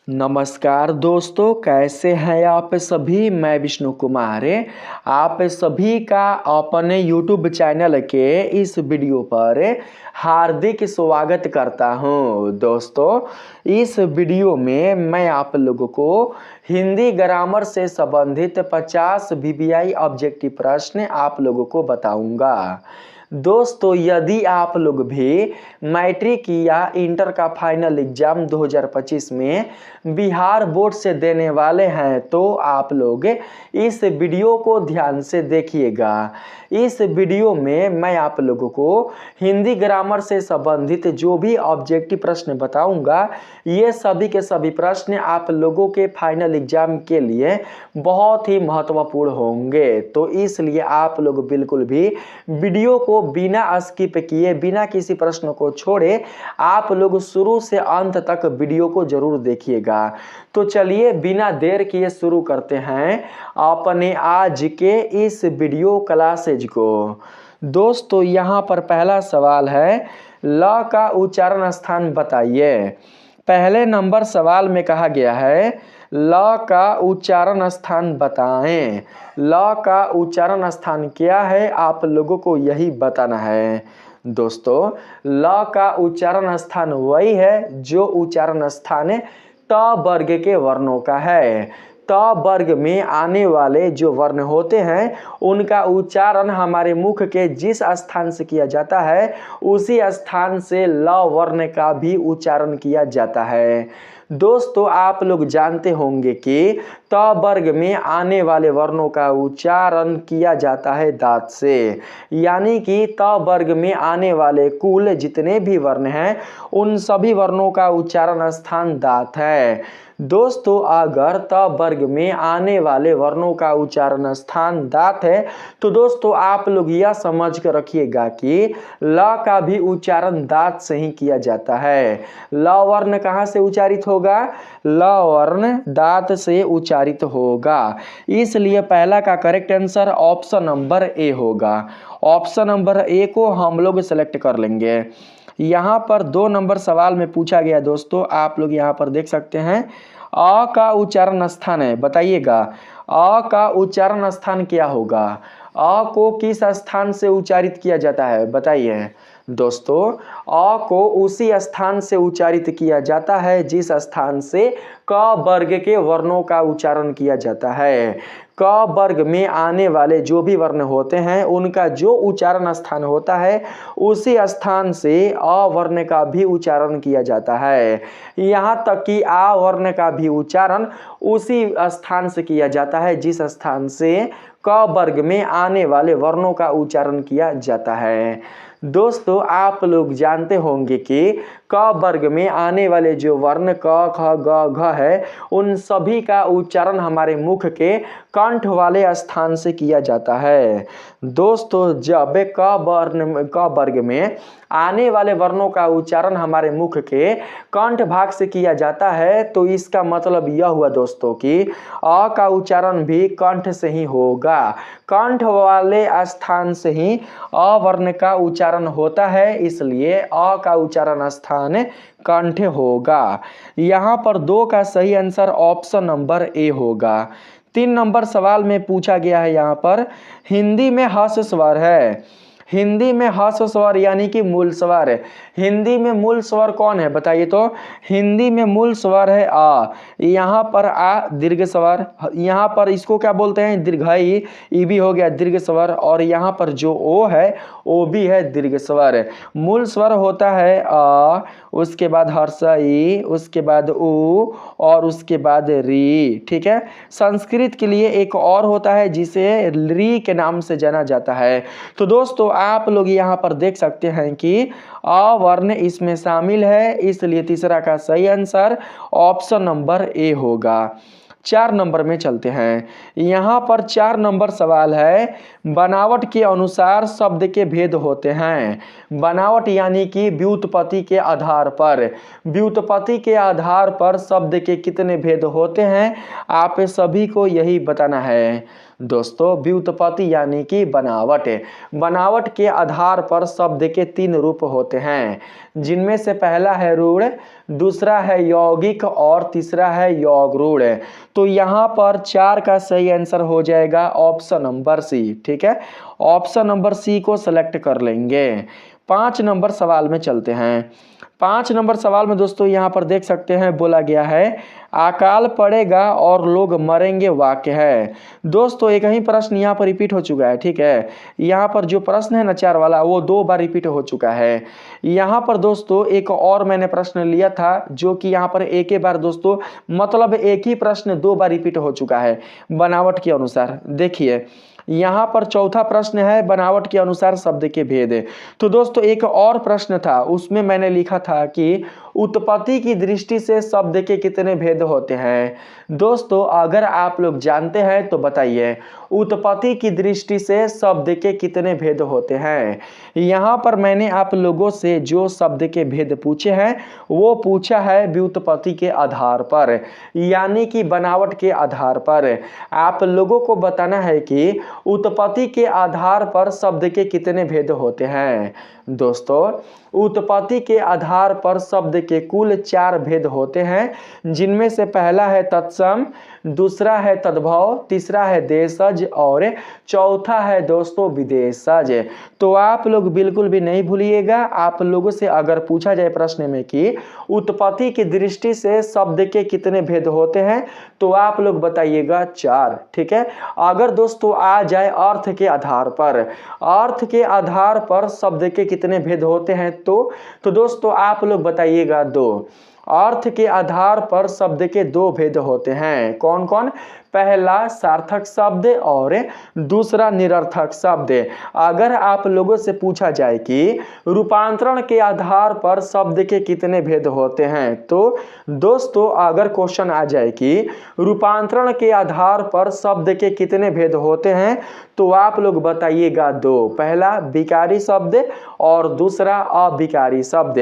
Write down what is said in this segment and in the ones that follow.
नमस्कार दोस्तों, कैसे हैं आप सभी। मैं विष्णु कुमार आप सभी का अपने YouTube चैनल के इस वीडियो पर हार्दिक स्वागत करता हूं। दोस्तों, इस वीडियो में मैं आप लोगों को हिंदी ग्रामर से संबंधित 50 VBI ऑब्जेक्टिव प्रश्न आप लोगों को बताऊंगा। दोस्तों, यदि आप लोग भी मैट्रिक या इंटर का फाइनल एग्जाम 2025 में बिहार बोर्ड से देने वाले हैं तो आप लोग इस वीडियो को ध्यान से देखिएगा। इस वीडियो में मैं आप लोगों को हिंदी ग्रामर से संबंधित जो भी ऑब्जेक्टिव प्रश्न बताऊंगा, ये सभी के सभी प्रश्न आप लोगों के फाइनल एग्जाम के लिए बहुत ही महत्वपूर्ण होंगे। तो इसलिए आप लोग बिल्कुल भी वीडियो को बिना स्किप किए, बिना किसी प्रश्न को छोड़े आप लोग शुरू से अंत तक वीडियो को जरूर देखिएगा। तो चलिए बिना देर किए शुरू करते हैं अपने आज के इस वीडियो क्लासेज को। दोस्तों, यहाँ पर पहला सवाल है, ल का उच्चारण स्थान बताइए। पहले नंबर सवाल में कहा गया है ल का उच्चारण स्थान बताएं। ल का उच्चारण स्थान क्या है, आप लोगों को यही बताना है। दोस्तों, ल का उच्चारण स्थान वही है जो उच्चारण स्थान त वर्ग के वर्णों का है। त वर्ग में आने वाले जो वर्ण होते हैं उनका उच्चारण हमारे मुख के जिस स्थान से किया जाता है उसी स्थान से ल वर्ण का भी उच्चारण किया जाता है। दोस्तों, आप लोग जानते होंगे कि त वर्ग में आने वाले वर्णों का उच्चारण किया जाता है दांत से, यानी कि त वर्ग में आने वाले कुल जितने भी वर्ण हैं उन सभी वर्णों का उच्चारण स्थान दांत है। दोस्तों, अगर त वर्ग में आने वाले वर्णों का उच्चारण स्थान दांत है तो दोस्तों आप लोग यह समझ कर रखिएगा कि ल का भी उच्चारण दांत से ही किया जाता है। ल वर्ण कहाँ से उच्चारित होगा? ल वर्ण दांत से उच्चारित होगा। इसलिए पहला का correct answer option number A होगा। ऑप्शन नंबर ए को हम लोग सेलेक्ट कर लेंगे। यहाँ पर 2 नंबर सवाल में पूछा गया दोस्तों, आप लोग यहाँ पर देख सकते हैं। अ का उच्चारण स्थान है, बताइएगा अ का उच्चारण स्थान क्या होगा। अ को किस स्थान से उच्चारित किया जाता है, बताइए। दोस्तों, अ को उसी स्थान से उच्चारित किया जाता है जिस स्थान से क वर्ग के वर्णों का उच्चारण किया जाता है। क वर्ग में आने वाले जो भी वर्ण होते हैं उनका जो उच्चारण स्थान होता है उसी स्थान से अ वर्ण का भी उच्चारण किया जाता है। यहाँ तक कि आ वर्ण का भी उच्चारण उसी स्थान से किया जाता है जिस स्थान से क वर्ग में आने वाले वर्णों का उच्चारण किया जाता है। दोस्तों, आप लोग जानते होंगे कि क वर्ग में आने वाले जो वर्ण क ख ग घ है उन सभी का उच्चारण हमारे मुख के कंठ वाले स्थान से किया जाता है। दोस्तों, जब क वर्ग में आने वाले वर्णों का उच्चारण हमारे मुख के कंठ भाग से किया जाता है तो इसका मतलब यह हुआ दोस्तों कि अ का उच्चारण भी कंठ से ही होगा। कंठ वाले स्थान से ही अ वर्ण का उच्चारण होता है, इसलिए अ का उच्चारण स्थान कंठ होगा। यहाँ पर 2 का सही आंसर ऑप्शन नंबर ए होगा। 3 नंबर सवाल में पूछा गया है, यहाँ पर हिंदी में हर्ष स्वर है। हिंदी में हर्ष स्वर यानी कि मूल स्वर। हिंदी में मूल स्वर कौन है, बताइए तो। हिंदी में मूल स्वर है आ। यहाँ पर आ दीर्घ स्वर, यहाँ पर इसको क्या बोलते हैं, दीर्घई। ई भी हो गया दीर्घ स्वर, और यहाँ पर जो ओ है ओ भी है दीर्घ स्वर। मूल स्वर होता है आ, उसके बाद हर्षई, उसके बाद उ, और उसके बाद री। ठीक है। संस्कृत के लिए एक और होता है जिसे री के नाम से जाना जाता है। तो दोस्तों, आप लोग यहाँ पर देख सकते हैं कि अ वर्ण इसमें शामिल है, इसलिए तीसरा का सही आंसर ऑप्शन नंबर ए होगा। 4 नंबर में चलते हैं। यहाँ पर 4 नंबर सवाल है, बनावट के अनुसार शब्द के भेद होते हैं। बनावट यानी कि व्युत्पत्ति के आधार पर। व्युत्पत्ति के आधार पर शब्द के कितने भेद होते हैं, आप सभी को यही बताना है। दोस्तों व्युत्पत्ति यानी कि बनावट। बनावट के आधार पर शब्द के 3 रूप होते हैं, जिनमें से पहला है रूढ़, दूसरा है यौगिक और तीसरा है यौगरूढ़। तो यहाँ पर 4 का सही आंसर हो जाएगा ऑप्शन नंबर सी। ठीक है, ऑप्शन नंबर सी को सेलेक्ट कर लेंगे। 5 नंबर सवाल में चलते हैं। 5 नंबर सवाल में दोस्तों यहाँ पर देख सकते हैं बोला गया है अकाल पड़ेगा और लोग मरेंगे वाक्य है। दोस्तों एक ही प्रश्न यहाँ पर रिपीट हो चुका है। ठीक है, यहाँ पर जो प्रश्न है ना 4 वाला वो 2 बार रिपीट हो चुका है। यहाँ पर दोस्तों एक और मैंने प्रश्न लिया था जो कि यहाँ पर एक ही बार दोस्तों मतलब एक ही प्रश्न 2 बार रिपीट हो चुका है बनावट के अनुसार। देखिए यहाँ पर चौथा प्रश्न है बनावट के अनुसार शब्द के भेद। तो दोस्तों एक और प्रश्न था, उसमें मैंने लिखा था कि उत्पत्ति की दृष्टि से शब्द के कितने भेद होते हैं। दोस्तों अगर आप लोग जानते हैं तो बताइए उत्पत्ति की दृष्टि से शब्द के कितने भेद होते हैं। यहाँ पर मैंने आप लोगों से जो शब्द के भेद पूछे हैं वो पूछा है व्युत्पत्ति के आधार पर, यानी कि बनावट के आधार पर। आप लोगों को बताना है कि उत्पत्ति के आधार पर शब्द के कितने भेद होते हैं। दोस्तों उत्पत्ति के आधार पर शब्द के कुल 4 भेद होते हैं, जिनमें से पहला है तत्सम, दूसरा है तद्भव, तीसरा है देशज और चौथा है दोस्तों विदेशज। तो आप लोग बिल्कुल भी नहीं भूलिएगा, आप लोगों से अगर पूछा जाए प्रश्न में कि उत्पत्ति की दृष्टि से शब्द के कितने भेद होते हैं तो आप लोग बताइएगा 4। ठीक है, अगर दोस्तों आ जाए अर्थ के आधार पर, अर्थ के आधार पर शब्द के कितने भेद होते हैं तो दोस्तों आप लोग बताइएगा 2। अर्थ के आधार पर शब्द के 2 भेद होते हैं। कौन कौन? पहला सार्थक शब्द और दूसरा निरर्थक शब्द। अगर आप लोगों से पूछा जाए कि रूपांतरण के आधार पर शब्द के कितने भेद होते हैं तो दोस्तों अगर क्वेश्चन आ जाए कि रूपांतरण के आधार पर शब्द के कितने भेद होते हैं तो आप लोग बताइएगा 2। पहला विकारी शब्द और दूसरा अविकारी शब्द।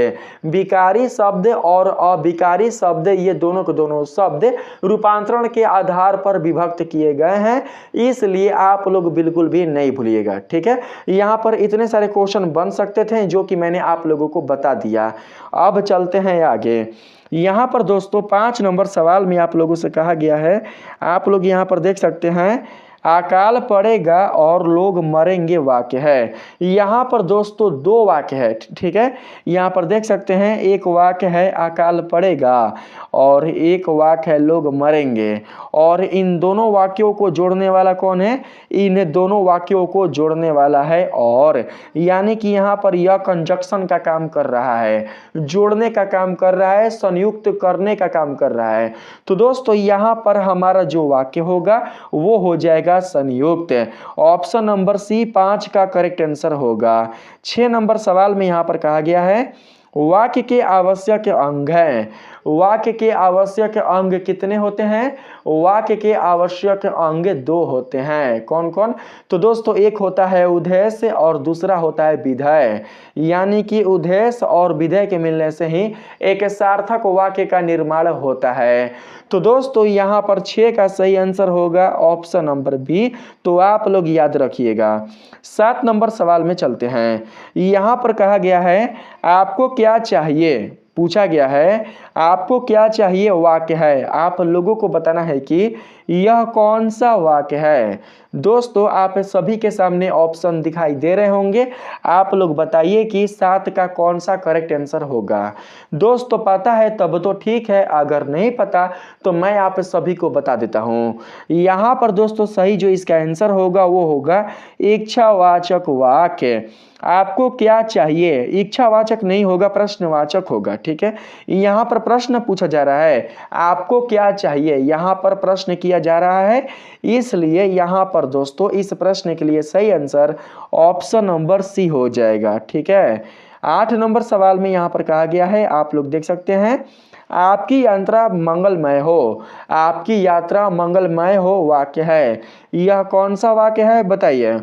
विकारी शब्द और अविकारी शब्द ये दोनों के दोनों शब्द रूपांतरण के आधार पर विभक्त किए गए हैं, इसलिए आप लोग बिल्कुल भी नहीं भूलिएगा। ठीक है, यहाँ पर इतने सारे क्वेश्चन बन सकते थे जो कि मैंने आप लोगों को बता दिया। अब चलते हैं आगे। यहाँ पर दोस्तों 5 नंबर सवाल में आप लोगों से कहा गया है, आप लोग यहाँ पर देख सकते हैं अकाल पड़ेगा और लोग मरेंगे वाक्य है। यहाँ पर दोस्तों 2 वाक्य है। ठीक है, यहाँ पर देख सकते हैं एक वाक्य है अकाल पड़ेगा और एक वाक्य है लोग मरेंगे, और इन दोनों वाक्यों को जोड़ने वाला कौन है? इन दोनों वाक्यों को जोड़ने वाला है और, यानी कि यहाँ पर यह कंजक्शन का काम कर रहा है, जोड़ने का काम कर रहा है, संयुक्त करने का काम कर रहा है। तो दोस्तों यहाँ पर हमारा जो वाक्य होगा वो हो जाएगा संयुक्त। ऑप्शन नंबर सी 5 का करेक्ट आंसर होगा। 6 नंबर सवाल में यहां पर कहा गया है वाक्य के आवश्यक अंग हैं। वाक्य के आवश्यक अंग कितने होते हैं? वाक्य के आवश्यक अंग 2 होते हैं। कौन कौन? तो दोस्तों एक होता है उद्देश्य और दूसरा होता है विधेय, यानी कि उद्देश्य और विधेय के मिलने से ही एक सार्थक वाक्य का निर्माण होता है। तो दोस्तों यहाँ पर 6 का सही आंसर होगा ऑप्शन नंबर बी, तो आप लोग याद रखिएगा। 7 नंबर सवाल में चलते हैं। यहाँ पर कहा गया है आपको क्या चाहिए, पूछा गया है आपको क्या चाहिए वाक्य है। आप लोगों को बताना है कि यह कौन सा वाक्य है। दोस्तों आप सभी के सामने ऑप्शन दिखाई दे रहे होंगे, आप लोग बताइए कि 7 का कौन सा करेक्ट आंसर होगा। दोस्तों पता है तब तो ठीक है, अगर नहीं पता तो मैं आप सभी को बता देता हूँ। यहाँ पर दोस्तों सही जो इसका आंसर होगा वो होगा इच्छावाचक वाक्य। आपको क्या चाहिए, इच्छावाचक नहीं होगा, प्रश्नवाचक होगा। ठीक है, यहाँ पर प्रश्न पूछा जा रहा है आपको क्या चाहिए, यहाँ पर प्रश्न किया जा रहा है, इसलिए यहाँ पर दोस्तों इस प्रश्न के लिए सही आंसर ऑप्शन नंबर सी हो जाएगा। ठीक है, 8 नंबर सवाल में यहाँ पर कहा गया है, आप लोग देख सकते हैं आपकी यात्रा मंगलमय हो। आपकी यात्रा मंगलमय हो वाक्य है। यह कौन सा वाक्य है बताइए,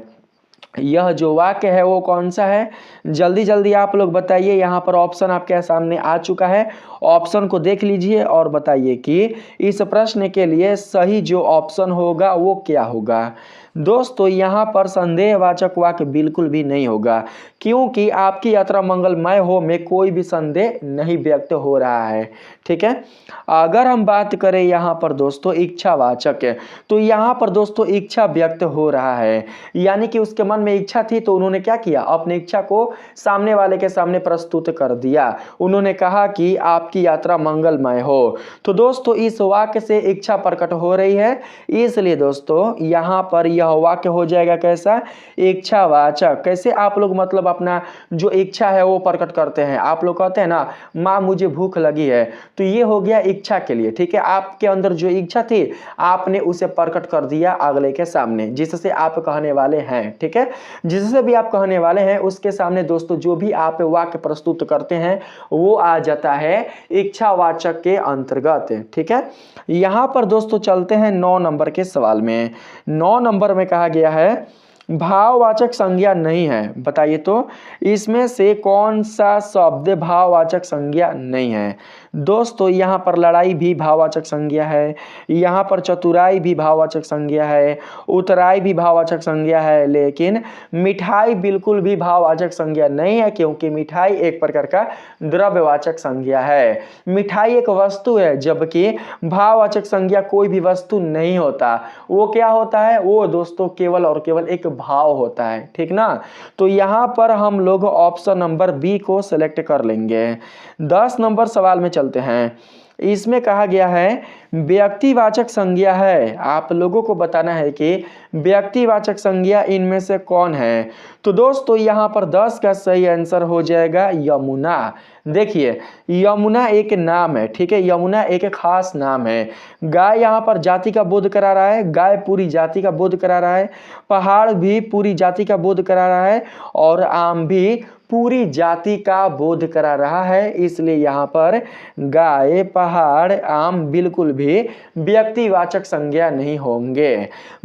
यह जो वाक्य है वो कौन सा है? जल्दी जल्दी आप लोग बताइए। यहाँ पर ऑप्शन आपके सामने आ चुका है, ऑप्शन को देख लीजिए और बताइए कि इस प्रश्न के लिए सही जो ऑप्शन होगा वो क्या होगा। दोस्तों यहाँ पर संदेहवाचक वाक्य बिल्कुल भी नहीं होगा, क्योंकि आपकी यात्रा मंगलमय हो में कोई भी संदेह नहीं व्यक्त हो रहा है। ठीक है, अगर हम बात करें यहाँ पर दोस्तों इच्छावाचक है, तो यहाँ पर दोस्तों इच्छा व्यक्त हो रहा है, यानी कि उसके मन में इच्छा थी तो उन्होंने क्या किया, अपनी इच्छा को सामने वाले के सामने प्रस्तुत कर दिया। उन्होंने कहा कि आपकी यात्रा मंगलमय हो। तो दोस्तों इस वाक्य से इच्छा प्रकट हो रही है, इसलिए दोस्तों यहाँ पर यह वाक्य हो जाएगा कैसा, इच्छावाचक। कैसे आप लोग मतलब अपना जो इच्छा है वो प्रकट करते हैं, आप लोग कहते हैं ना माँ मुझे भूख लगी है, तो ये हो गया इच्छा के लिए। ठीक है, आपके अंदर जो इच्छा थी आपने उसे प्रकट कर दिया अगले के सामने, जिससे आप कहने वाले हैं। ठीक है, जिससे भी आप कहने वाले हैं उसके सामने दोस्तों जो भी आप वाक्य प्रस्तुत करते हैं वो आ जाता है इच्छावाचक के अंतर्गत। ठीक है, यहां पर दोस्तों चलते हैं 9 नंबर के सवाल में। 9 नंबर में कहा गया है भाववाचक संज्ञा नहीं है, बताइए तो इसमें से कौन सा शब्द भाववाचक संज्ञा नहीं है। दोस्तों यहाँ पर लड़ाई भी भाववाचक संज्ञा है, यहाँ पर चतुराई भी भाववाचक संज्ञा है, उतराई भी भाववाचक संज्ञा है, लेकिन मिठाई बिल्कुल भी भाववाचक संज्ञा नहीं है, क्योंकि मिठाई एक प्रकार का द्रव्यवाचक संज्ञा है। मिठाई एक वस्तु है, जबकि भाववाचक संज्ञा कोई भी वस्तु नहीं होता। वो क्या होता है, वो दोस्तों केवल और केवल एक भाव होता है। ठीक ना, तो यहां पर हम लोग ऑप्शन नंबर बी को सिलेक्ट कर लेंगे। 10 नंबर सवाल में चलते हैं। इसमें कहा गया है व्यक्तिवाचक संज्ञा है, आप लोगों को बताना है कि व्यक्तिवाचक संज्ञा इनमें से कौन है। तो दोस्तों यहाँ पर 10 का सही आंसर हो जाएगा यमुना। देखिए यमुना एक नाम है, ठीक है, यमुना एक खास नाम है। गाय यहाँ पर जाति का बोध करा रहा है, गाय पूरी जाति का बोध करा रहा है, पहाड़ भी पूरी जाति का बोध करा रहा है, और आम भी पूरी जाति का बोध करा रहा है। इसलिए यहाँ पर गाय, पहाड़, आम बिल्कुल भी व्यक्तिवाचक संज्ञा नहीं होंगे।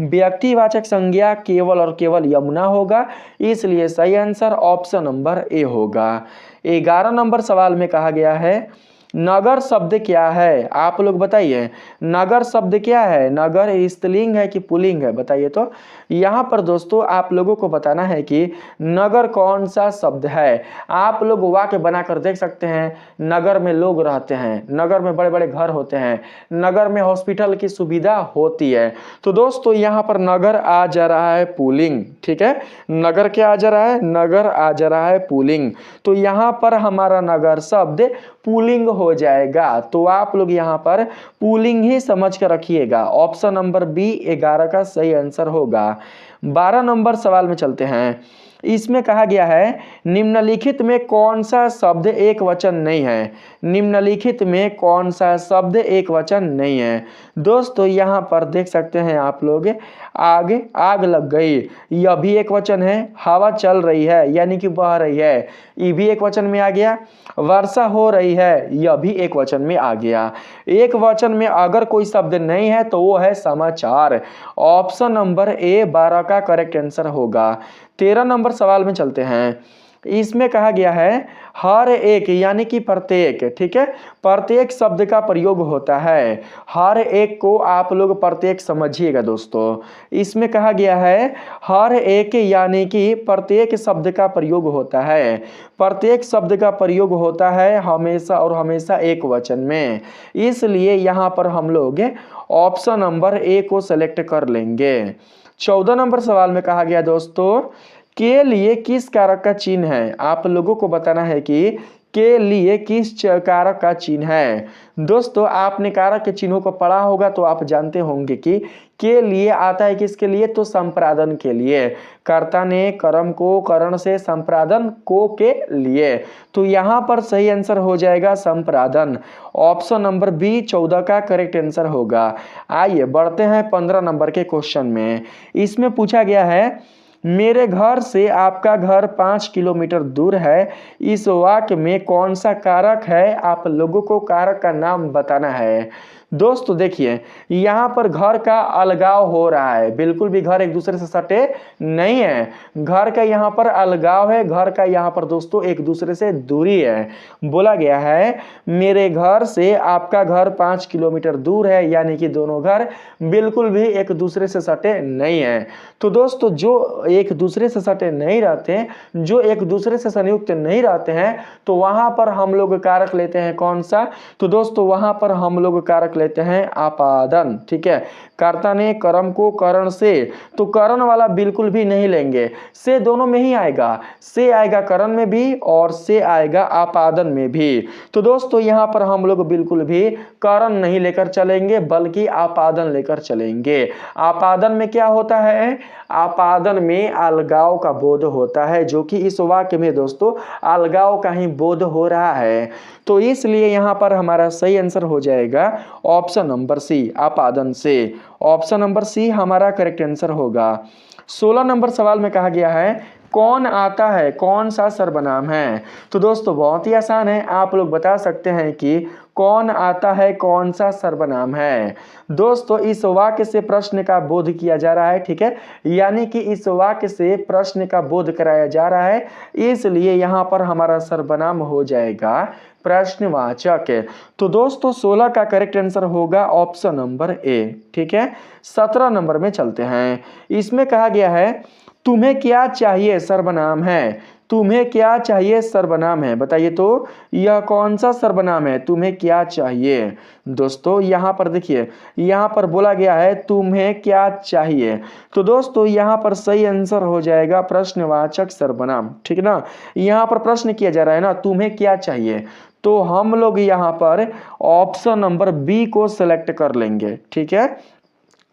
व्यक्तिवाचक संज्ञा केवल और केवल यमुना होगा, इसलिए सही आंसर ऑप्शन नंबर ए होगा। 11 नंबर सवाल में कहा गया है नगर शब्द क्या है, आप लोग बताइए नगर शब्द क्या है। नगर स्त्रीलिंग है कि पुल्लिंग है, बताइए तो। यहाँ पर दोस्तों आप लोगों को बताना है कि नगर कौन सा शब्द है। आप लोग वाक्य बनाकर देख सकते हैं, नगर में लोग रहते हैं, नगर में बड़े बड़े घर होते हैं, नगर में हॉस्पिटल की सुविधा होती है। तो दोस्तों यहाँ पर नगर आ जा रहा है पुल्लिंग। ठीक है, नगर क्या आ जा रहा है, नगर आ जा रहा है पुल्लिंग। तो यहाँ पर हमारा नगर शब्द पुल्लिंग हो जाएगा। तो आप लोग यहाँ पर पुल्लिंग ही समझ कर रखिएगा। ऑप्शन नंबर बी 11 का सही आंसर होगा। 12 नंबर सवाल में चलते हैं। इसमें कहा गया है निम्नलिखित में कौन सा शब्द एक वचन नहीं है। निम्नलिखित में कौन सा शब्द एक वचन नहीं है। दोस्तों यहाँ पर देख सकते हैं आप लोग, आग, आग लग गई, यह भी एक वचन है। हवा चल रही है यानी कि बह रही है, ये भी एक वचन में आ गया। वर्षा हो रही है, यह भी एक वचन में आ गया। एक वचन में अगर कोई शब्द नहीं है तो वो है समाचार। ऑप्शन नंबर ए 12 का करेक्ट आंसर होगा। 13 नंबर सवाल में चलते हैं। इसमें कहा गया है हर एक यानी कि प्रत्येक। ठीक है, प्रत्येक शब्द का प्रयोग होता है। हर एक को आप लोग प्रत्येक समझिएगा दोस्तों। इसमें कहा गया है हर एक यानी कि प्रत्येक शब्द का प्रयोग होता है। प्रत्येक शब्द का प्रयोग होता है हमेशा और हमेशा एक वचन में, इसलिए यहाँ पर हम लोग ऑप्शन नंबर ए को सेलेक्ट कर लेंगे। 14 नंबर सवाल में कहा गया दोस्तों के लिए किस कारक का चिन्ह है। आप लोगों को बताना है कि के लिए किस कारक का चिन्ह है। दोस्तों आपने कारक के चिन्हों को पढ़ा होगा तो आप जानते होंगे कि के लिए आता है किसके लिए, तो संप्रादन के लिए। कर्ता ने कर्म को करण से संप्रादन को के लिए। तो यहाँ पर सही आंसर हो जाएगा संप्रादन। ऑप्शन नंबर बी 14 का करेक्ट आंसर होगा। आइए बढ़ते हैं 15 नंबर के क्वेश्चन में। इसमें पूछा गया है मेरे घर से आपका घर 5 किलोमीटर दूर है। इस वाक्य में कौन सा कारक है, आप लोगों को कारक का नाम बताना है। दोस्तों देखिए यहाँ पर घर का अलगाव हो रहा है, बिल्कुल भी घर एक दूसरे से सटे नहीं है। घर का यहाँ पर अलगाव है, घर का यहाँ पर दोस्तों एक दूसरे से दूरी है। बोला गया है मेरे घर से आपका घर 5 किलोमीटर दूर है, यानी कि दोनों घर बिल्कुल भी एक दूसरे से सटे नहीं है। तो दोस्तों जो एक दूसरे से सटे नहीं रहते, जो एक दूसरे से संयुक्त नहीं रहते हैं, तो वहां पर हम लोग कारक लेते हैं कौन सा? तो दोस्तों वहां पर हम लोग कारक लेते हैं आपादन। ठीक है, कर्ता ने कर्म को करण से, तो करण वाला बिल्कुल भी नहीं लेंगे, से दोनों में ही आएगा, से आएगा करण में भी और से आएगा आपादन में भी। तो दोस्तों यहां पर हम लोग बिल्कुल भी करण नहीं लेकर चलेंगे बल्कि आपादन लेकर चलेंगे। आपादन में क्या होता है? आपादन में अलगाव का बोध होता है, जो कि इस वाक्य में दोस्तों अलगाव का ही बोध हो रहा है। तो इसलिए यहां पर हमारा सही आंसर हो जाएगा ऑप्शन नंबर सी, आपादन से। ऑप्शन नंबर सी हमारा करेक्ट आंसर होगा। 16 नंबर सवाल में कहा गया है कौन आता है, कौन सा सर्वनाम है? तो दोस्तों बहुत ही आसान है, आप लोग बता सकते हैं कि कौन आता है कौन सा सर्वनाम है। दोस्तों इस वाक्य से प्रश्न का बोध किया जा रहा है, ठीक है, यानी कि इस वाक्य से प्रश्न का बोध कराया जा रहा है, इसलिए यहां पर हमारा सर्वनाम हो जाएगा प्रश्नवाचक। तो दोस्तों 16 का करेक्ट आंसर होगा ऑप्शन नंबर ए। ठीक है, 17 नंबर में चलते हैं। इसमें कहा गया है तुम्हें क्या चाहिए सर्वनाम है। तुम्हें क्या चाहिए सर्वनाम है, बताइए तो यह कौन सा सर्वनाम है? तुम्हें क्या चाहिए। दोस्तों यहां पर देखिए, यहां पर बोला गया है तुम्हें क्या चाहिए, तो दोस्तों यहां पर सही आंसर हो जाएगा प्रश्नवाचक सर्वनाम। ठीक ना, यहां पर प्रश्न किया जा रहा है ना तुम्हें क्या चाहिए, तो हम लोग यहां पर ऑप्शन नंबर बी को सिलेक्ट कर लेंगे। ठीक है,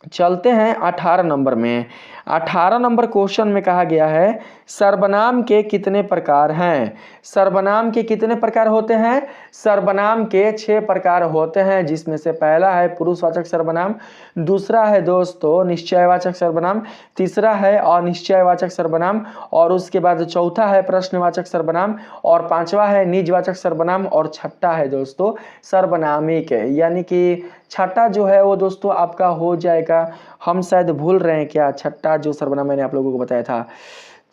चलते हैं 18 नंबर में। 18 नंबर क्वेश्चन में कहा गया है सर्वनाम के कितने प्रकार हैं। सर्वनाम के कितने प्रकार होते हैं? सर्वनाम के 6 प्रकार होते हैं, जिसमें से पहला है पुरुषवाचक सर्वनाम, दूसरा है दोस्तों निश्चयवाचक सर्वनाम, तीसरा है अनिश्चयवाचक सर्वनाम, और उसके बाद चौथा है प्रश्नवाचक सर्वनाम, और पांचवा है निजवाचक सर्वनाम, और छठा है दोस्तों सर्वनामिक। यानी कि छठा जो है वो दोस्तों आपका हो जाएगा, हम शायद भूल रहे हैं क्या, छठा जो सर्वनाम मैंने आप लोगों को बताया था,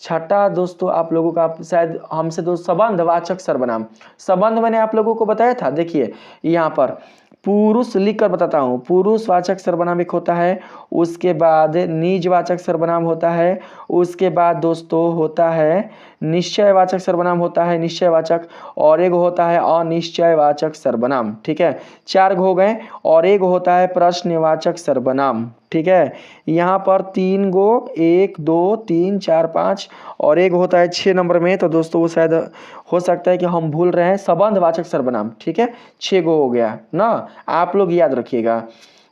छठा दोस्तों आप लोगों का शायद हमसे दोस्त संबंधवाचक सर्वनाम, संबंध मैंने आप लोगों को बताया था। देखिए यहाँ पर पुरुष लिख कर बताता हूँ, पुरुषवाचक सर्वनाम एक होता है, उसके बाद निजवाचक सर्वनाम होता है, उसके बाद दोस्तों होता है निश्चयवाचक सर्वनाम होता है, निश्चयवाचक, और एक होता है अनिश्चयवाचक सर्वनाम। ठीक है, 4 हो गए, और एक होता है प्रश्नवाचक सर्वनाम। ठीक है, यहाँ पर 3 गो, 1 2 3 4 5, और एक होता है 6 नंबर में, तो दोस्तों वो शायद हो सकता है कि हम भूल रहे हैं, संबंधवाचक सर्वनाम। ठीक है, 6 गो हो गया ना, आप लोग याद रखिएगा।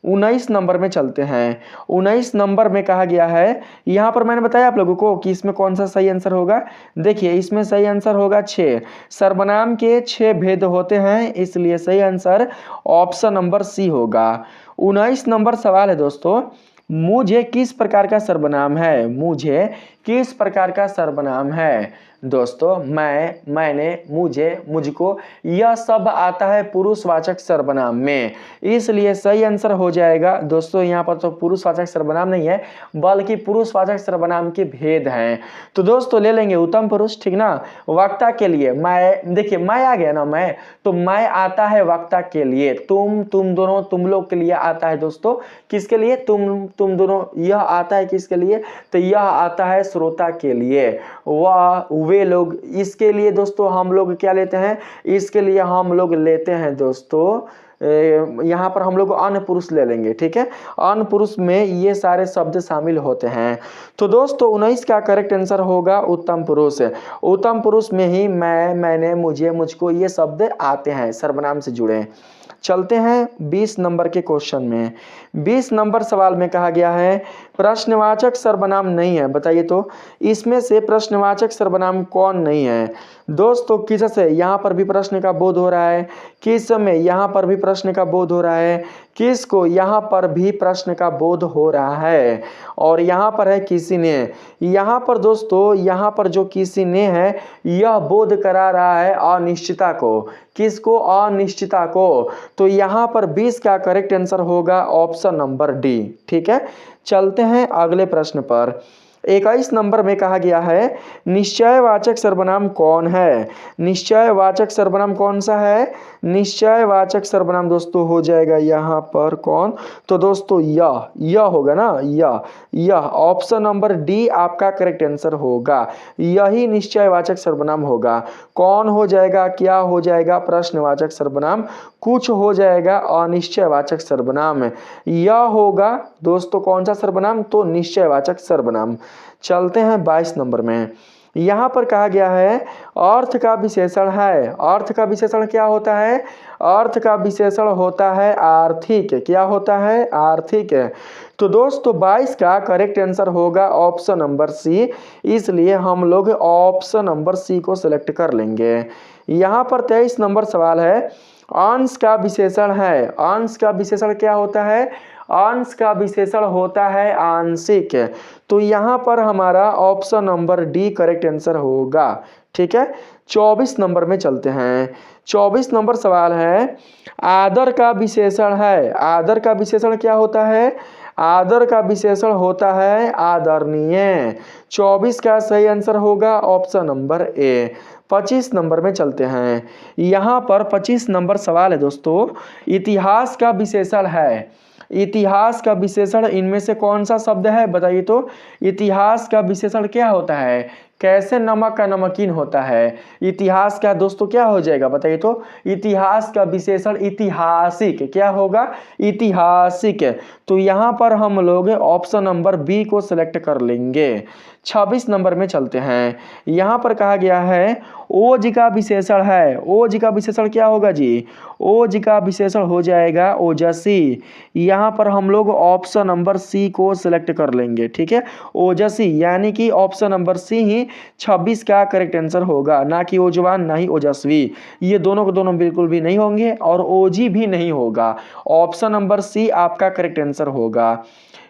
19 नंबर में चलते हैं। 19 नंबर में कहा गया है, यहाँ पर मैंने बताया आप लोगों को कि इसमें कौन सा सही आंसर होगा। देखिए इसमें सही आंसर होगा 6। सर्वनाम के 6 भेद होते हैं, इसलिए सही आंसर ऑप्शन नंबर सी होगा। 19 नंबर सवाल है दोस्तों, मुझे किस प्रकार का सर्वनाम है। मुझे किस प्रकार का सर्वनाम है। दोस्तों मैं, मैंने, मुझे, मुझको, यह सब आता है पुरुषवाचक सर्वनाम में, इसलिए सही आंसर हो जाएगा दोस्तों यहाँ पर तो पुरुषवाचक सर्वनाम नहीं है बल्कि पुरुषवाचक सर्वनाम के भेद हैं। तो दोस्तों ले लेंगे उत्तम पुरुष। ठीक ना, वक्ता के लिए मैं, देखिए मैं आ गया ना, मैं, तो मैं आता है वक्ता के लिए, तुम दोनों, तुम लोग के लिए आता है दोस्तों, किसके लिए? तुम दोनों। यह आता है किसके लिए? तो यह आता है श्रोता के लिए, वह वे लोग। इसके लिए दोस्तों हम लोग क्या लेते हैं? इसके लिए हम लोग लेते हैं दोस्तों यहाँ पर हम लोग अन्य पुरुष ले लेंगे। ठीक है, अन्य पुरुष में ये सारे शब्द शामिल होते हैं। तो दोस्तों 19 का करेक्ट आंसर होगा उत्तम पुरुष। उत्तम पुरुष में ही मैं, मैंने, मुझे, मुझको ये शब्द आते हैं, सर्वनाम से जुड़े। चलते हैं 20 नंबर के क्वेश्चन में। 20 नंबर सवाल में कहा गया है प्रश्नवाचक सर्वनाम नहीं है, बताइए तो इसमें से प्रश्नवाचक सर्वनाम कौन नहीं है। दोस्तों किस से यहाँ पर भी प्रश्न का बोध हो रहा है, किस में यहाँ पर भी प्रश्न का बोध हो रहा है, किसको यहाँ पर भी प्रश्न का बोध हो रहा है। और यहाँ पर है किसी ने, यहाँ पर दोस्तों यहाँ पर जो किसी ने है यह बोध करा रहा है अनिश्चितता को। किसको? अनिश्चितता को। तो यहाँ पर 20 का करेक्ट आंसर होगा ऑप्शन नंबर डी। ठीक है, चलते हैं अगले प्रश्न पर। 21 नंबर में कहा गया है निश्चयवाचक सर्वनाम कौन है। निश्चयवाचक सर्वनाम कौन सा है? निश्चयवाचक सर्वनाम दोस्तों हो जाएगा यहाँ पर कौन? तो दोस्तों यह होगा ना, यह ऑप्शन नंबर डी आपका करेक्ट आंसर होगा। यही निश्चयवाचक सर्वनाम होगा। कौन हो जाएगा? क्या हो जाएगा? प्रश्नवाचक सर्वनाम। कुछ हो जाएगा अनिश्चयवाचक सर्वनाम। यह होगा दोस्तों कौन सा सर्वनाम? तो निश्चयवाचक सर्वनाम। चलते हैं 22 नंबर में। यहाँ पर कहा गया है अर्थ का विशेषण है। अर्थ का विशेषण क्या होता है? अर्थ का विशेषण होता है आर्थिक। क्या होता है? आर्थिक। तो दोस्तों 22 का करेक्ट आंसर होगा ऑप्शन नंबर सी, इसलिए हम लोग ऑप्शन नंबर सी को सिलेक्ट कर लेंगे। यहाँ पर 23 नंबर सवाल है अंश का विशेषण है। अंश का विशेषण क्या होता है? अंश का विशेषण होता है आंशिक। तो यहाँ पर हमारा option number D correct answer होगा। ठीक है, 24 नंबर में चलते हैं। 24 नंबर सवाल है आदर का विशेषण है। आदर का विशेषण क्या होता है? आदर का विशेषण होता है आदरणीय। 24 का सही आंसर होगा ऑप्शन नंबर ए। 25 नंबर में चलते हैं। यहाँ पर 25 नंबर सवाल है दोस्तों इतिहास का विशेषण है। इतिहास का विशेषण इनमें से कौन सा शब्द है बताइए तो? इतिहास का विशेषण क्या होता है? कैसे नमक का नमकीन होता है? इतिहास का दोस्तों क्या हो जाएगा बताइए तो? इतिहास का विशेषण ऐतिहासिक। क्या होगा? ऐतिहासिक। तो यहाँ पर हम लोग ऑप्शन नंबर बी को सिलेक्ट कर लेंगे। 26 नंबर में चलते हैं। यहाँ पर कहा गया है ओज का विशेषण है। ओज का विशेषण क्या होगा जी? ओज का विशेषण हो जाएगा ओजस्वी। यहाँ पर हम लोग ऑप्शन नंबर सी को सिलेक्ट कर लेंगे। ठीक है, ओजस्वी यानी कि ऑप्शन नंबर सी ही 26 का करेक्ट आंसर होगा, ना कि ओजवान ना ही ओजस्वी। ये दोनों को दोनों बिल्कुल भी नहीं होंगे और ओजी भी नहीं होगा। ऑप्शन नंबर सी आपका करेक्ट आंसर होगा।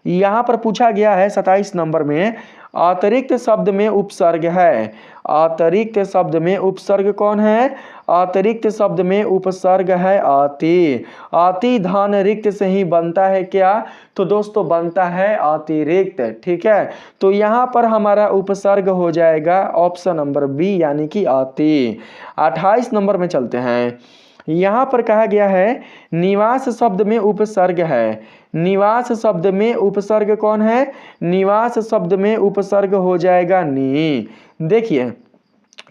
यहाँ पर पूछा गया है 27 नंबर में अतिरिक्त शब्द में उपसर्ग है। अतिरिक्त शब्द में उपसर्ग कौन है? अतिरिक्त शब्द में उपसर्ग है अति। अति धन रिक्त से ही बनता है क्या? तो दोस्तों बनता है अतिरिक्त। ठीक है, तो यहाँ पर हमारा उपसर्ग हो जाएगा ऑप्शन नंबर बी यानी कि अति। 28 नंबर में चलते हैं। यहाँ पर कहा गया है निवास शब्द में उपसर्ग है। निवास शब्द में उपसर्ग कौन है? निवास शब्द में उपसर्ग हो जाएगा नी। देखिए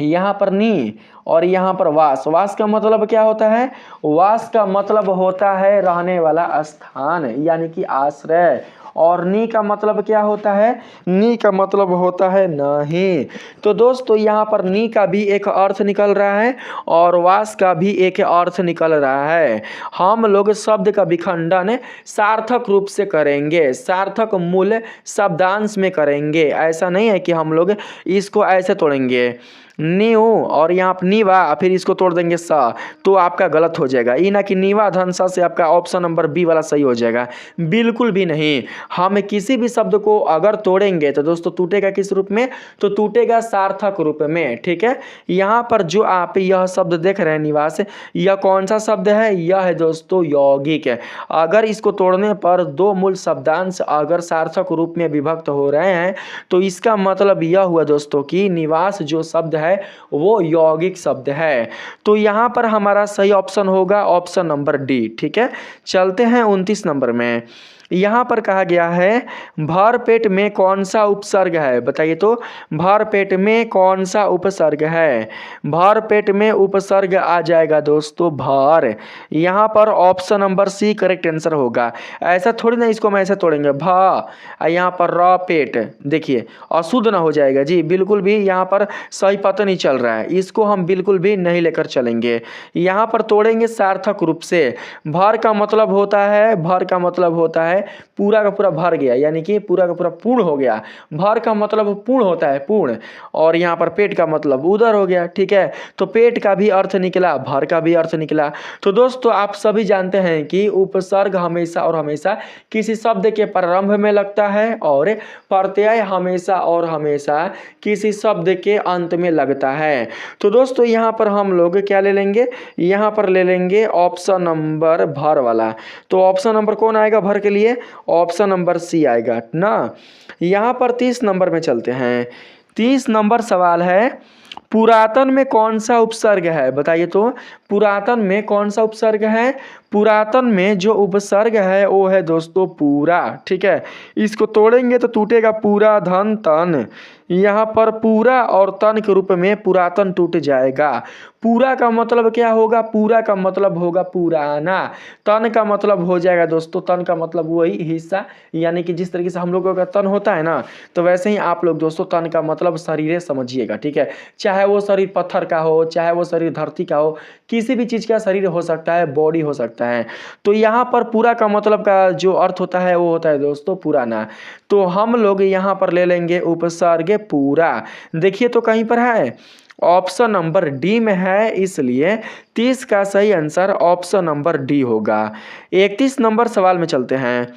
यहाँ पर नी और यहाँ पर वास। वास का मतलब क्या होता है? वास का मतलब होता है रहने वाला स्थान यानी कि आश्रय। और नी का मतलब क्या होता है? नी का मतलब होता है नहीं। तो दोस्तों यहाँ पर नी का भी एक अर्थ निकल रहा है और वास का भी एक अर्थ निकल रहा है। हम लोग शब्द का विखंडन सार्थक रूप से करेंगे, सार्थक मूल शब्दांश में करेंगे। ऐसा नहीं है कि हम लोग इसको ऐसे तोड़ेंगे नीव और यहाँ पर नीवा फिर इसको तोड़ देंगे सा, तो आपका गलत हो जाएगा। ये ना कि नीवा धन सा से आपका ऑप्शन नंबर बी वाला सही हो जाएगा, बिल्कुल भी नहीं। हम किसी भी शब्द को अगर तोड़ेंगे तो दोस्तों टूटेगा किस रूप में? तो टूटेगा सार्थक रूप में। ठीक है, यहाँ पर जो आप यह शब्द देख रहे हैं निवास, यह कौन सा शब्द है? यह है दोस्तों यौगिक है। अगर इसको तोड़ने पर दो मूल शब्दांश अगर सार्थक रूप में विभक्त हो रहे हैं तो इसका मतलब यह हुआ दोस्तों कि निवास जो शब्द है वो यौगिक शब्द है। तो यहाँ पर हमारा सही ऑप्शन होगा ऑप्शन नंबर डी। ठीक है, चलते हैं 29 नंबर में। यहाँ पर कहा गया है भर पेट में कौन सा उपसर्ग है? बताइए तो भर पेट में कौन सा उपसर्ग है? भर पेट में उपसर्ग आ जाएगा दोस्तों भर। यहाँ पर option number C correct answer होगा। ऐसा थोड़ी ना इसको हम ऐसे तोड़ेंगे भा, यहाँ पर र पेट, देखिए अशुद्ध ना हो जाएगा जी, बिल्कुल भी यहाँ पर सही पता नहीं चल रहा है, इसको हम बिल्कुल भी नहीं लेकर चलेंगे। यहाँ पर तोड़ेंगे सार्थक रूप से। भर का मतलब होता है, भर का मतलब होता है है पूरा का पूरा भर गया, यानी कि पूरा का पूरा पूर्ण हो गया। भर का मतलब पूर्ण होता है, पूर्ण। और यहाँ पर पेट का मतलब उदर हो गया, ठीक है। तो पेट का भी अर्थ निकला, भर का भी अर्थ निकला। तो दोस्तों आप सभी जानते हैं कि उपसर्ग हमेशा और हमेशा किसी शब्द के प्रारंभ में लगता है और प्रत्यय हमेशा और हमेशा किसी शब्द के अंत में लगता है। तो दोस्तों यहाँ पर हम लोग क्या ले लेंगे, यहाँ पर ले लेंगे ऑप्शन नंबर भर वाला। तो ऑप्शन नंबर कौन आएगा भर के लिए, ऑप्शन नंबर सी आएगा ना। यहाँ पर 30 नंबर में चलते हैं। 30 नंबर सवाल है, पुरातन में कौन सा उपसर्ग है, बताइए तो पुरातन में कौन सा उपसर्ग है। पुरातन में जो उपसर्ग है वो है दोस्तों पूरा, ठीक है। इसको तोड़ेंगे तो टूटेगा पूरा धन तन। यहाँ पर पूरा और तन के रूप में पुरातन टूट जाएगा। पूरा का मतलब क्या होगा, पूरा का मतलब होगा पुराना। तन का मतलब हो जाएगा दोस्तों, तन का मतलब वही हिस्सा, यानी कि जिस तरीके से हम लोगों का तन होता है ना, तो वैसे ही आप लोग दोस्तों तन का मतलब शरीर समझिएगा, ठीक है। चाहे वो शरीर पत्थर का हो, चाहे वो शरीर धरती का हो, किसी भी चीज़ का शरीर हो सकता है, बॉडी हो सकता है। तो यहाँ पर पूरा का मतलब का जो अर्थ होता है वो होता है दोस्तों पुराना। तो हम लोग यहाँ पर ले लेंगे उपसर्ग पूरा। देखिए तो कहीं पर है, ऑप्शन नंबर डी में है, इसलिए 30 का सही आंसर ऑप्शन नंबर डी होगा। 31 नंबर सवाल में चलते हैं।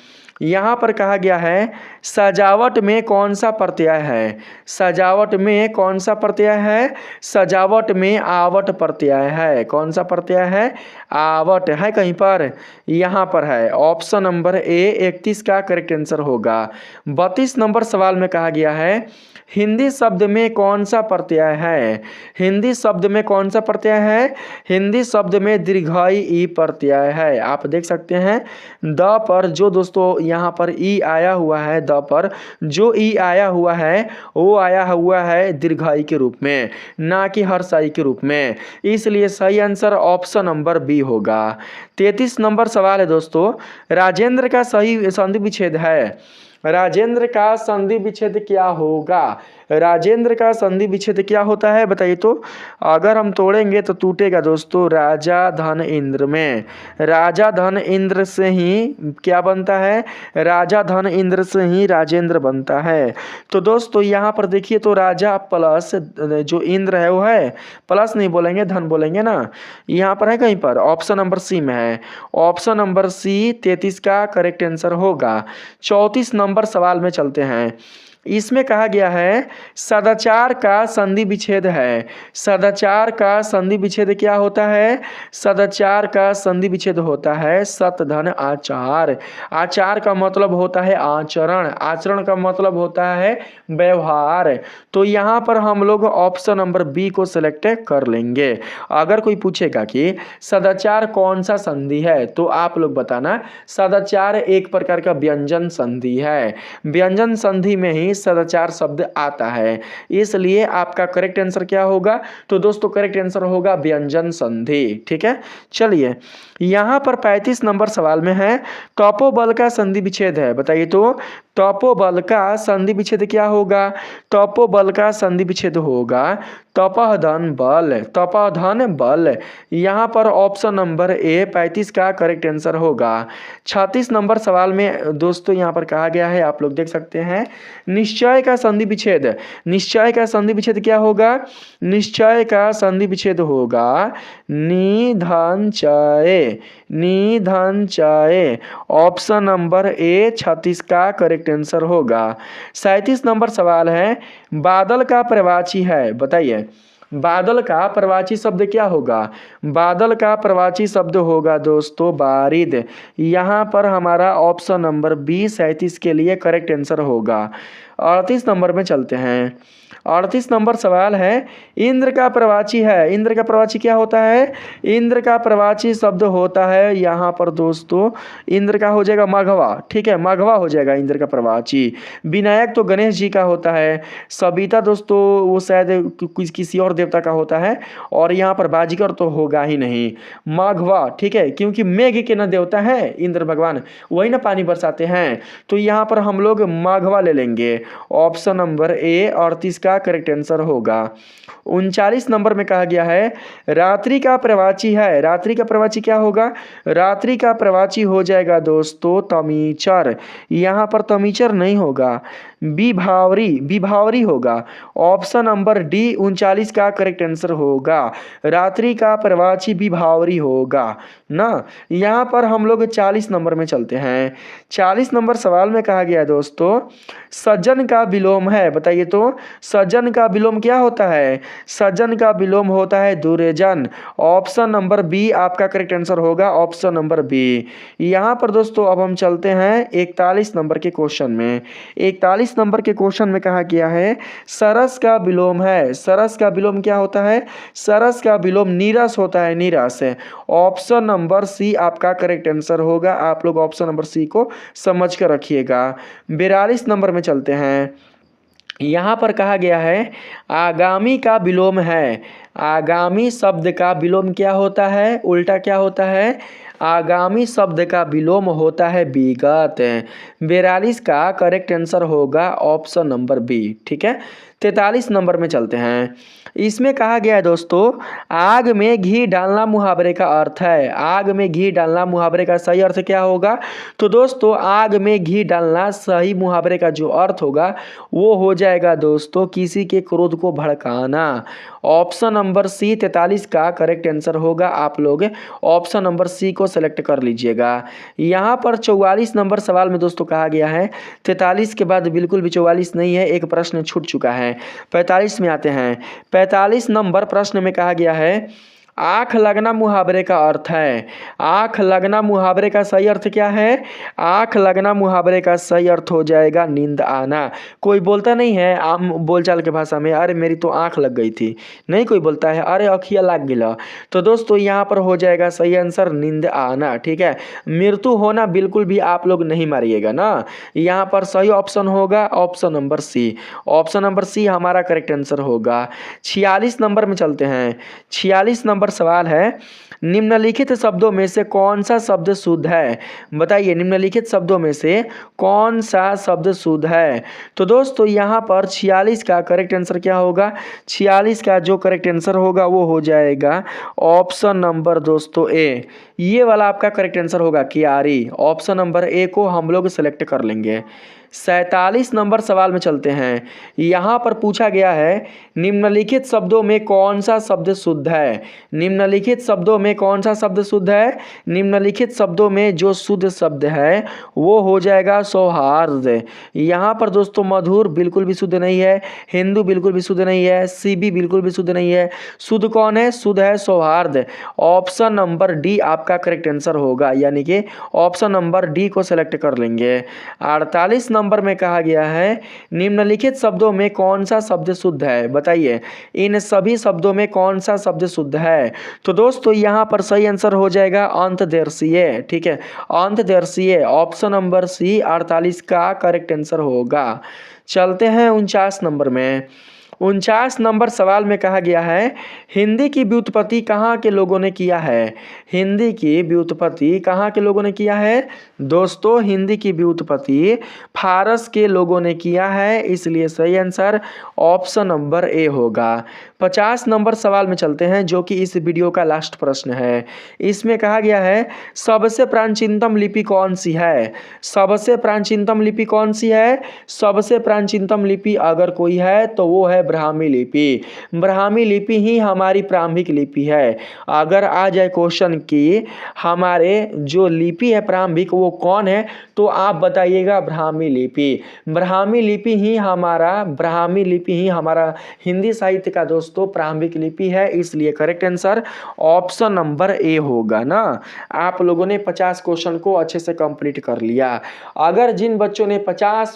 यहाँ पर कहा गया है सजावट में कौन सा प्रत्यय है। सजावट में कौन सा प्रत्यय है, सजावट में आवट प्रत्यय है। कौन सा प्रत्यय है, आवट है कहीं पर, यहाँ पर है ऑप्शन नंबर ए 31 का करेक्ट आंसर होगा। 32 नंबर सवाल में कहा गया है हिंदी शब्द में कौन सा प्रत्यय है। हिंदी शब्द में कौन सा प्रत्यय है, हिंदी शब्द में दीर्घाई ई प्रत्यय है। आप देख सकते हैं द पर जो दोस्तों यहाँ पर ई आया हुआ है, द पर जो ई आया हुआ है वो आया हुआ है दीर्घाई के रूप में, ना कि हर्षाई के रूप में, इसलिए सही आंसर ऑप्शन नंबर बी होगा। 33 नंबर सवाल है दोस्तों, राजेंद्र का सही संधि विच्छेद है। राजेंद्र का संधि विच्छेद क्या होगा, राजेंद्र का संधि विच्छेद क्या होता है बताइए तो। अगर हम तोड़ेंगे तो टूटेगा दोस्तों राजा धन इंद्र में। राजा धन इंद्र से ही क्या बनता है, राजा धन इंद्र से ही राजेंद्र बनता है। तो दोस्तों यहाँ पर देखिए तो राजा प्लस जो इंद्र है वो है, प्लस नहीं बोलेंगे धन बोलेंगे ना। यहाँ पर है कहीं पर, ऑप्शन नंबर सी में है, ऑप्शन नंबर सी 33 का करेक्ट आंसर होगा। 34 नंबर सवाल में चलते हैं। इसमें कहा गया है सदाचार का संधि विच्छेद है। सदाचार का संधि विच्छेद क्या होता है, सदाचार का संधि विच्छेद होता है सत धन आचार। आचार का मतलब होता है आचरण, आचरण का मतलब होता है व्यवहार। तो यहाँ पर हम लोग ऑप्शन नंबर बी को सिलेक्ट कर लेंगे। अगर कोई पूछेगा कि सदाचार कौन सा संधि है तो आप लोग बताना सदाचार एक प्रकार का व्यंजन संधि है। व्यंजन संधि में ही सदाचार शब्द आता है, इसलिए आपका करेक्ट आंसर क्या होगा, तो दोस्तों करेक्ट आंसर होगा व्यंजन संधि, ठीक है। चलिए यहाँ पर 35 नंबर सवाल में है तपोबल का संधि विच्छेद है, बताइए तो तपोबल का संधि विच्छेद क्या होगा। तपोबल का संधि विच्छेद होगा तपह धन बल, तपह धन बल। यहाँ पर ऑप्शन नंबर ए 35 का करेक्ट आंसर होगा। 36 नंबर सवाल में दोस्तों यहाँ पर कहा गया है, आप लोग देख सकते हैं निश्चय का संधि विच्छेद। निश्चय का संधि विच्छेद क्या होगा, निश्चय का संधि विच्छेद होगा निधन चय, निधन चय। ऑप्शन नंबर ए 36 का करेक्ट आंसर होगा। 37 नंबर सवाल है बादल का प्रवाची है, बताइए बादल का प्रवाची शब्द क्या होगा। बादल का प्रवाची शब्द होगा दोस्तों बारिद। यहाँ पर हमारा ऑप्शन नंबर बी 37 के लिए करेक्ट आंसर होगा। 38 नंबर में चलते हैं। 38 नंबर सवाल है इंद्र का प्रवाची है। इंद्र का प्रवाची क्या होता है, इंद्र का प्रवाची शब्द होता है यहाँ पर दोस्तों इंद्र का हो जाएगा माघवा, ठीक है, माघवा हो जाएगा इंद्र का प्रवाची। विनायक तो गणेश जी का होता है, सविता दोस्तों वो शायद किसी और देवता का होता है, और यहाँ पर बाजीगर तो होगा ही नहीं। माघवा, ठीक है, क्योंकि मेघ के न देवता है इंद्र भगवान, वही ना पानी बरसाते हैं, तो यहाँ पर हम लोग माघवा ले लेंगे। ऑप्शन नंबर ए 38 का करेक्ट आंसर होगा। 39 नंबर में कहा गया है रात्रि का प्रवाची है, रात्रि का प्रवाची क्या होगा? रात्रि का प्रवाची हो जाएगा दोस्तों तमीचर, यहाँ पर तमीचर नहीं होगा, विभावरी, विभावरी होगा। ऑप्शन नंबर डी 39 का करेक्ट आंसर होगा, रात्रि का प्रवाची विभावरी होगा ना। यहाँ पर हम लोग 40 नंबर में चलते हैं। 40 नंबर सवाल में कहा गया दोस्तों सज्जन का विलोम है, बताइए तो सज्जन का विलोम क्या होता है? सज्जन का विलोम होता है दुर्जन। ऑप्शन नंबर बी आपका करेक्ट आंसर होगा, ऑप्शन नंबर बी। यहाँ पर दोस्तों अब हम चलते हैं 41 नंबर के क्वेश्चन में। 41 नंबर के क्वेश्चन में कहा गया है सरस का विलोम है, सरस का विलोम क्या होता है? सरस का विलोम नीरस होता है, नीरस है। ऑप्शन नंबर सी आपका करेक्ट आंसर होगा, आप लोग ऑप्शन नंबर सी को समझ कर रखिएगा। 42 नंबर में चलते हैं। यहाँ पर कहा गया है आगामी का विलोम है, आगामी शब्द का विलोम क्या होता है? उल्टा क्या होता है? आगामी शब्द का विलोम होता है विगत। 42 का करेक्ट आंसर होगा ऑप्शन नंबर बी, ठीक है। 43 नंबर में चलते हैं। इसमें कहा गया है दोस्तों आग में घी डालना मुहावरे का अर्थ है, आग में घी डालना मुहावरे का सही अर्थ क्या होगा? तो दोस्तों आग में घी डालना सही मुहावरे का जो अर्थ होगा वो हो जाएगा दोस्तों किसी के क्रोध को भड़काना। ऑप्शन नंबर सी 43 का करेक्ट आंसर होगा, आप लोग ऑप्शन नंबर सी को सेलेक्ट कर लीजिएगा। यहाँ पर 44 नंबर सवाल में दोस्तों कहा गया है 43 के बाद बिल्कुल भी 44 नहीं है, एक प्रश्न छूट चुका है। 45 में आते हैं। 45 नंबर प्रश्न में कहा गया है आँख लगना मुहावरे का अर्थ है, आँख लगना मुहावरे का सही अर्थ क्या है? आँख लगना मुहावरे का सही अर्थ हो जाएगा नींद आना। कोई बोलता नहीं है आम बोलचाल के भाषा में अरे मेरी तो आँख लग गई थी, नहीं कोई बोलता है अरे अखिया लाग गिला। तो दोस्तों यहाँ पर हो जाएगा सही आंसर नींद आना, ठीक है। मृत्यु होना बिल्कुल भी आप लोग नहीं मारिएगा ना, यहाँ पर सही ऑप्शन होगा option number C, option number C हमारा करेक्ट आंसर होगा। 46 नंबर में चलते हैं। 46 नंबर सवाल है निम्नलिखित शब्दों में से कौन सा शब्द शुद्ध है? बताइए निम्नलिखित शब्दों में से कौन सा शब्द शुद्ध है? तो दोस्तों यहाँ पर 46 का करेक्ट आंसर क्या होगा? 46 का जो करेक्ट आंसर होगा वो हो जाएगा ऑप्शन नंबर दोस्तों ए, ये वाला आपका करेक्ट आंसर होगा कियारी। ऑप्शन नंबर ए को हम लोग सेलेक्ट कर लेंगे। 47 नंबर सवाल में चलते हैं। यहाँ पर पूछा गया है निम्नलिखित शब्दों में कौन सा शब्द शुद्ध है? निम्नलिखित शब्दों में कौन सा शब्द शुद्ध है? निम्नलिखित शब्दों में जो शुद्ध शब्द है वो हो जाएगा सौहार्द। यहाँ पर दोस्तों मधुर बिल्कुल भी शुद्ध नहीं है, हिंदू बिल्कुल भी शुद्ध नहीं है, सीबी बिल्कुल भी शुद्ध नहीं है। शुद्ध कौन है? शुद्ध है सौहार्द। ऑप्शन नंबर डी आपका करेक्ट आंसर होगा, यानी कि ऑप्शन नंबर डी को सेलेक्ट कर लेंगे। 48 नंबर में कहा गया है निम्नलिखित शब्दों में कौन सा शब्द शुद्ध है? बताइए इन सभी शब्दों में कौन सा शब्द शुद्ध है? तो दोस्तों यहाँ पर सही आंसर हो जाएगा अंतर्देशीय, ठीक है, अंतर्देशीय। ऑप्शन नंबर सी 48 का करेक्ट आंसर होगा। चलते हैं 49 नंबर में। 49 नंबर सवाल में कहा गया है हिंदी की व्युत्पत्ति कहाँ के लोगों ने किया है? हिंदी की व्युत्पत्ति कहाँ के लोगों ने किया है? दोस्तों हिंदी की व्युत्पत्ति फारस के लोगों ने किया है, इसलिए सही आंसर ऑप्शन नंबर ए होगा। 50 नंबर सवाल में चलते हैं जो कि इस वीडियो का लास्ट प्रश्न है। इसमें कहा गया है सबसे प्राचीनतम लिपि कौन सी है? सबसे प्राचीनतम लिपि कौन सी है? सबसे प्राचीनतम लिपि अगर कोई है तो वो है ब्राह्मी लिपि। ब्राह्मी लिपि ही हमारी प्रारंभिक लिपि है। अगर आ जाए क्वेश्चन की हमारे जो लिपि है प्रारंभिक वो कौन है, तो आप बताइएगा ब्राह्मी लिपि। ब्राह्मी लिपि ही हमारा हिंदी साहित्य का दोस्तों प्रारंभिक लिपि है, इसलिए correct answer option number A होगा ना। आप लोगों ने 50 क्वेश्चन को अच्छे से कंप्लीट कर लिया। अगर जिन बच्चों ने 50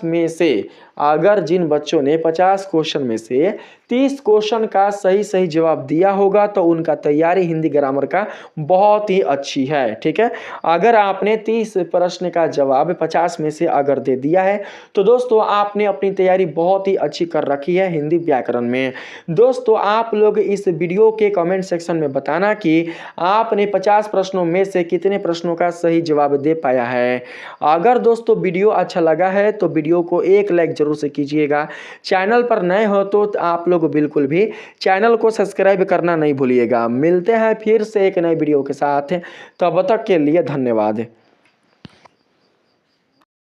क्वेश्चन में से से 30 क्वेश्चन का सही जवाब दिया होगा तो उनका तैयारी हिंदी ग्रामर का बहुत ही अच्छी है। ठीक है, अगर आपने 30 प्रश्न का जवाब 50 में से अगर दे दिया है तो दोस्तों आपने अपनी तैयारी बहुत ही अच्छी कर रखी है हिंदी व्याकरण में। दोस्तों आप लोग इस वीडियो के कमेंट सेक्शन में बताना कि आपने 50 प्रश्नों में से कितने प्रश्नों का सही जवाब दे पाया है। अगर दोस्तों वीडियो अच्छा लगा है तो वीडियो को एक लाइक जरूर से कीजिएगा। चैनल पर नए हो तो आप लोग बिल्कुल भी चैनल को सब्सक्राइब करना नहीं भूलिएगा। मिलते हैं फिर से एक नए वीडियो के साथ, तब तक के लिए धन्यवाद।